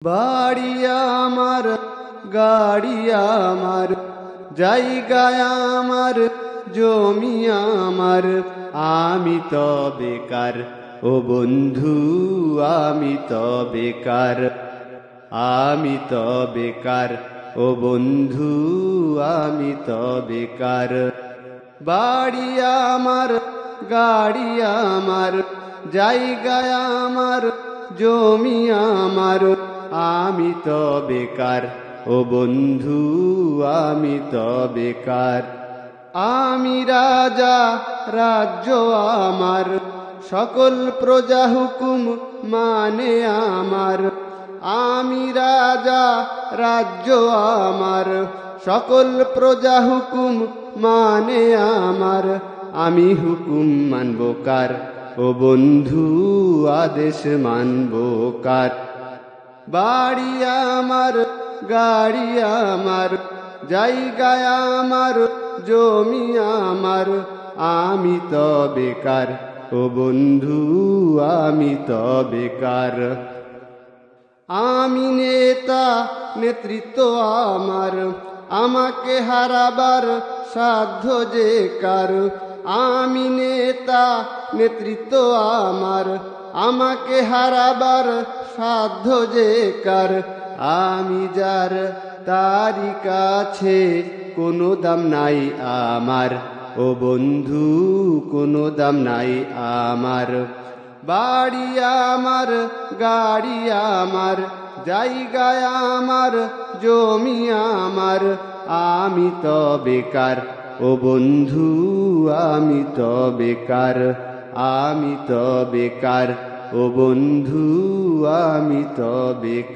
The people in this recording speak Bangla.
বাড়ি আমার, গাড়ি আমার, জায়গায় আমার, জমি আমার, আমি তো বেকার ও বন্ধু, আমি তো বেকার, আমি তো বেকার ও বন্ধু, আমি তো বেকার। বাড়ি আমার, গাড়ি আমার, জায়গায় আমার, জমি আমার, আমি তো বেকার ও বন্ধু, আমি তো বেকার। আমি রাজা, রাজ্য আমার, সকল প্রজা হুকুম মানে আমার। আমি রাজা, রাজ্য আমার, সকল প্রজা হুকুম মানে আমার। আমি হুকুম মানব কার ও বন্ধু, আদেশ মানব কার? বাড়ি আমার, গাড়ি আমার, জায়গায় আমার, জমি আমার, আমি তো বেকার ও বন্ধু, আমি তো বেকার। আমি নেতা, নেতৃত্ব আমার, আমাকে হারাবার সাধ্য যে কার? আমি নেতা, নেতৃত্ব আমার, আমাকে হারাবার সাধ্য যে কার? আমি যার, তারি কাছে কোনো দাম নাই আমার ও বন্ধু, কোনো দাম নাই আমার। বাড়ি আমার, গাড়ি আমার, জায়গায় আমার, জমি আমার, আমি তো বেকার ও বন্ধু, আমি তো বেকার, আমি তো বেকার ও বন্ধু, আমি তো বেকার।